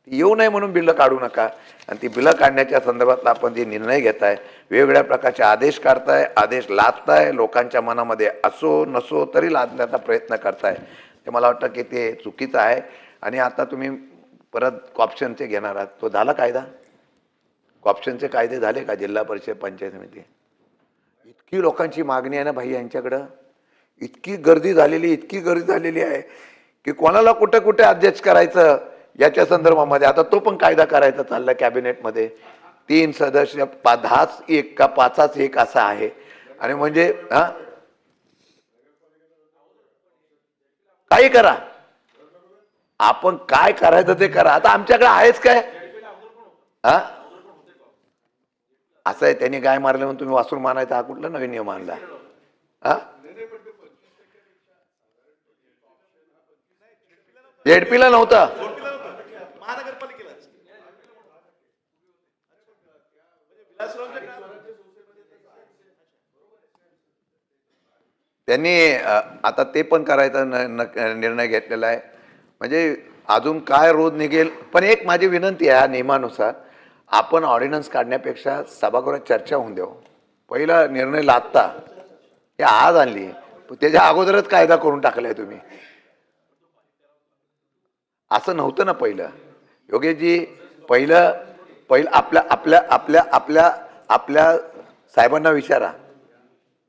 ती येऊ नये म्हणून बिलं काढू नका. आणि ती बिलं काढण्याच्या संदर्भातला आपण जे निर्णय घेताय, वेगवेगळ्या प्रकारचे आदेश काढताय, आदेश लादताय, लोकांच्या मनामध्ये असो नसो तरी लादण्याचा प्रयत्न करताय, ते मला वाटतं की ते चुकीचं आहे. आणि आता तुम्ही परत कॉप्शनचे घेणार आहात. तो झाला कायदा? कॉप्शनचे कायदे झाले का जिल्हा परिषद पंचायत समिती? इतकी लोकांची मागणी आहे ना भाई यांच्याकडं, इतकी गर्दी झालेली आहे की कोणाला कुठे कुठे अध्यक्ष करायचं याच्या संदर्भामध्ये आता तो पण कायदा करायचा चालला कॅबिनेटमध्ये. 3 सदस्य 10च एक का 5च एक असा आहे. आणि म्हणजे काही करा, आपण काय करायचं ते करा. आता आमच्याकडे आहेच काय? असं आहे, त्यांनी गाय मारले म्हणून तुम्ही वासरू मानायचा हा कुठला नवीन नियम आणला? जेडपीला नव्हता. त्यांनी आता ते पण करायचा निर्णय घेतलेला आहे. म्हणजे अजून काय रोज निघेल. पण एक माझी विनंती आहे, नियमानुसार आपण ऑर्डिनन्स काढण्यापेक्षा सभागृहात चर्चा होऊन देऊ. पहिला निर्णय लादता हे आज आणली, त्याच्या अगोदरच कायदा करून टाकलाय तुम्ही. असं नव्हतं ना पहिलं. योगेशजी, पहिलं आपल्या आपल्या आपल्या आपल्या आपल्या साहेबांना विचारा.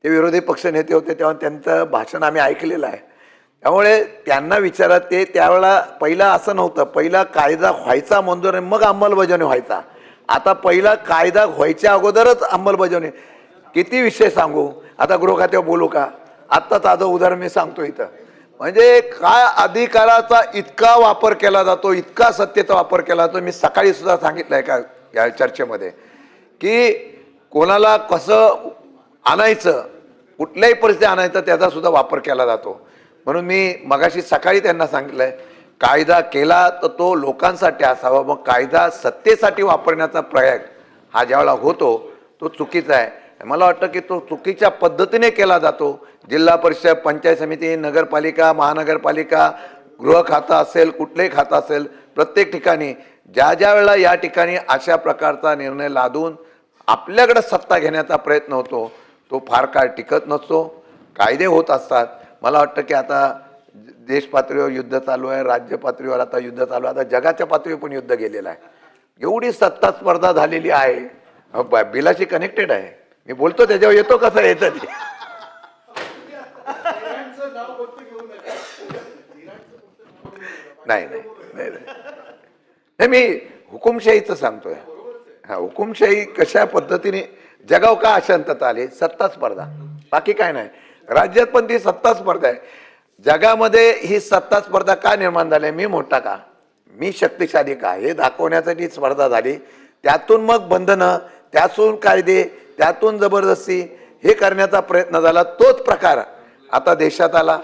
ते विरोधी पक्ष नेते होते तेव्हा त्यांचं भाषण आम्ही ऐकलेलं आहे. त्यामुळे त्यांना विचारा. ते त्यावेळेला पहिला असं नव्हतं. पहिला कायदा व्हायचा मंजूर आणि मग अंमलबजावणी व्हायचा. आता पहिला कायदा व्हायच्या अगोदरच अंमलबजावणी. किती विषय सांगू? आता गृह खात्यावर बोलू का? आत्ताच आजं उदाहरण मी सांगतो इथं. म्हणजे काय अधिकाराचा इतका वापर केला जातो, इतका सत्तेचा वापर केला जातो. मी सकाळी सुद्धा सांगितलंय का या चर्चेमध्ये की कोणाला कसं आणायचं, कुठल्याही परिस्थिती आणायचं त्याचा सुद्धा वापर केला जातो. म्हणून मी मगाशी सकाळी त्यांना सांगितलंय, कायदा केला तर तो लोकांसाठी असावा. मग कायदा सत्तेसाठी वापरण्याचा प्रयोग हा ज्यावेळेला होतो तो चुकीचा आहे. मला वाटतं की तो चुकीच्या पद्धतीने केला जातो. जिल्हा परिषद, पंचायत समिती, नगरपालिका, महानगरपालिका, गृह खातं असेल, कुठलंही खातं असेल, प्रत्येक ठिकाणी ज्या वेळेला या ठिकाणी अशा प्रकारचा निर्णय लादून आपल्याकडे सत्ता घेण्याचा प्रयत्न होतो तो फार काळ टिकत नसतो. कायदे होत असतात. मला वाटतं की आता देश पातळीवर युद्ध चालू आहे, राज्य पातळीवर आता युद्ध चालू आहे, आता जगाच्या पातळीवर पण युद्ध गेलेलं आहे. एवढी सत्ता स्पर्धा झालेली आहे, बिलाशी कनेक्टेड आहे. मी बोलतो त्याच्यावर येतो कसं येतं ते. नाही मी हुकुमशाहीचं सांगतोय. हुकुमशाही कशा पद्धतीने जगाव का अशांतता आली? सत्ता स्पर्धा, बाकी काय नाही. राज्यात पण ती सत्ता स्पर्धा आहे. जगामध्ये ही सत्ता स्पर्धा का निर्माण झाली? मी मोठा का, मी शक्तिशाली का, हे दाखवण्यासाठी स्पर्धा झाली. त्यातून मग बंधनं, त्यातून कायदे, त्यातून जबरदस्ती हे करण्याचा प्रयत्न झाला. तोच प्रकार आता देशात आला,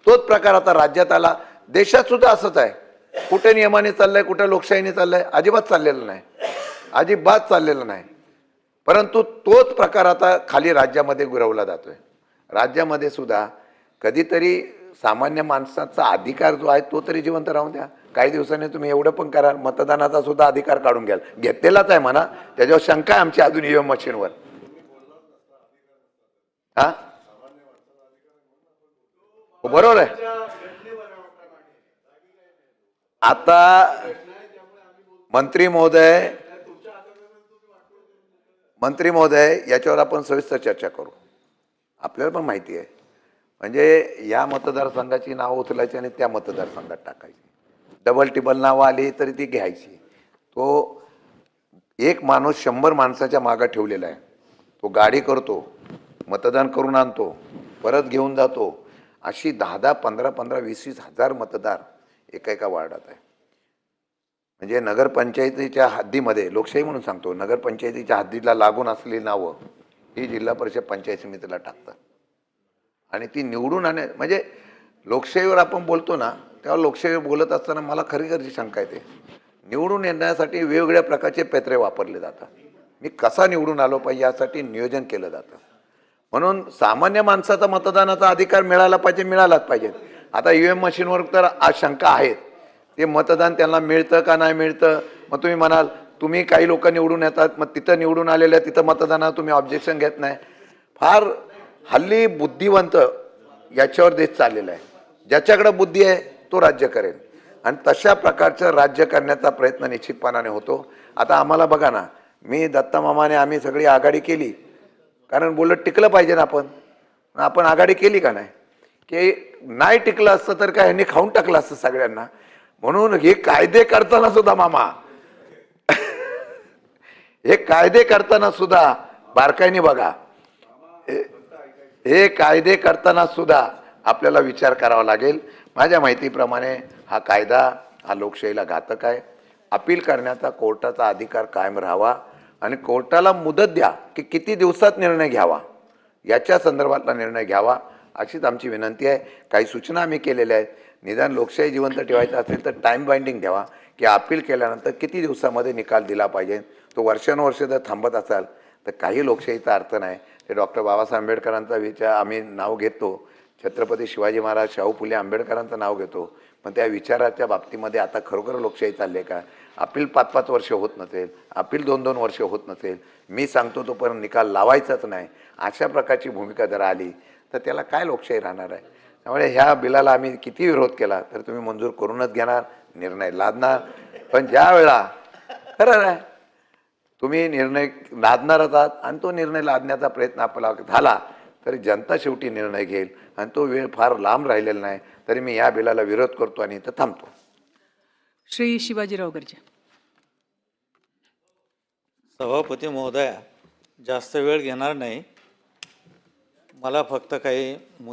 तोच प्रकार आता राज्यात आला. देशात सुद्धा असंच आहे. कुठे नियमाने चाललंय, कुठे लोकशाहीने चाललंय, अजिबात चाललेलं नाही, अजिबात चाललेलं नाही. परंतु तोच प्रकार आता खाली राज्यामध्ये गुरवला जातोय. राज्यामध्ये सुद्धा कधीतरी सामान्य माणसाचा अधिकार जो आहे तो तरी जिवंत राहून द्या. काही दिवसांनी तुम्ही एवढं पण करा, मतदानाचा सुद्धा अधिकार काढून घ्याल. घेतलेलाच आहे म्हणा, त्याच्यावर शंका आहे आमची अजून ईव्हीएम मशीनवर. हा बरोबर आहे. आता मंत्री महोदय याच्यावर आपण सविस्तर चर्चा करू. आपल्याला पण माहिती आहे म्हणजे या मतदारसंघाची नावं उचलायची आणि त्या मतदारसंघात टाकायची. डबल टिबल नावं आली तरी ती घ्यायची. तो एक माणूस 100 माणसाच्या मागं ठेवलेला आहे. तो गाडी करतो, मतदान करून आणतो, परत घेऊन जातो. अशी 10-10, 15-15, 20-20 हजार मतदार एका वार्डात आहे. म्हणजे नगरपंचायतीच्या हद्दीमध्ये, लोकशाही म्हणून सांगतो, नगरपंचायतीच्या हद्दीला लागून असलेली नावं ही जिल्हा परिषद पंचायत समितीला टाकतात. आणि ती निवडून म्हणजे लोकशाहीवर आपण बोलतो ना, तेव्हा लोकशाहीवर बोलत असताना मला खरी शंका येते. निवडून येण्यासाठी वेगवेगळ्या प्रकारचे पेत्रे वापरले जातात. मी कसा निवडून आलो पाहिजे यासाठी नियोजन केलं जातं. म्हणून सामान्य माणसाचा मतदानाचा अधिकार मिळालाच पाहिजे. आता EVM मशीनवर तर आज शंका आहेत. ते मतदान त्यांना मिळतं का नाही मिळतं. मग तुम्ही म्हणाल तुम्ही काही लोक निवडून येतात, मग तिथं निवडून आलेल्या तिथं मतदानात तुम्ही ऑब्जेक्शन घेत नाही. फार हल्ली बुद्धिवंत याच्यावर देश चाललेला आहे. ज्याच्याकडे बुद्धी आहे तो राज्य करेल आणि तशा प्रकारचं राज्य करण्याचा प्रयत्न निश्चितपणाने होतो. आता आम्हाला बघा ना, मी दत्ता मामाने आम्ही सगळी आघाडी केली, कारण बोलत टिकलं पाहिजे ना. आपण आघाडी केली का नाही, की नाही टिकलं असतं तर काय ह्यांनी खाऊन टाकलं असतं सगळ्यांना. म्हणून हे कायदे करताना सुद्धा मामा हे कायदे करताना सुद्धा बारकाईने बघा, हे कायदे करताना सुद्धा आपल्याला विचार करावा लागेल. माझ्या माहितीप्रमाणे हा कायदा हा लोकशाहीला घातक आहे. अपील करण्याचा कोर्टाचा अधिकार कायम राहावा आणि कोर्टाला मुदत द्या की किती दिवसात निर्णय घ्यावा, याच्या संदर्भातला निर्णय घ्यावा अशीच आमची विनंती आहे. काही सूचना आम्ही केलेल्या आहेत. निदान लोकशाही जिवंत ठेवायचं असेल तर टाईम बाइंडिंग द्यावा की अपील केल्यानंतर किती दिवसामध्ये निकाल दिला पाहिजे. तो वर्षानुवर्ष जर थांबत असाल तर काही लोकशाहीचा अर्थ नाही. ते डॉक्टर बाबासाहेब आंबेडकरांचा विचार आम्ही नाव घेतो, छत्रपती शिवाजी महाराज, शाहू फुले आंबेडकरांचं नाव घेतो, पण त्या विचाराच्या बाबतीमध्ये आता खरोखर लोकशाही चालली आहे का. अपील 5-5 वर्ष होत नसेल, अपील 2-2 वर्ष होत नसेल, मी सांगतो तोपर्यंत निकाल लावायचाच नाही, अशा प्रकारची भूमिका जर आली तर त्याला काय लोकशाही राहणार आहे. त्यामुळे ह्या बिलाला आम्ही किती विरोध केला तर तुम्ही मंजूर करूनच घेणार, निर्णय लादणार. पण ज्या वेळा खरं आहे तुम्ही निर्णय लादणारच आहात आणि तो निर्णय लादण्याचा प्रयत्न आपला झाला तरी जनता शेवटी निर्णय घेईल आणि तो वेळ फार लांब राहिलेला नाही. तरी मी या बिलाला विरोध करतो आणि इथं थांबतो. श्री शिवाजीराव गर्जे. सभापती महोदया, जास्त वेळ घेणार नाही. मला फक्त काही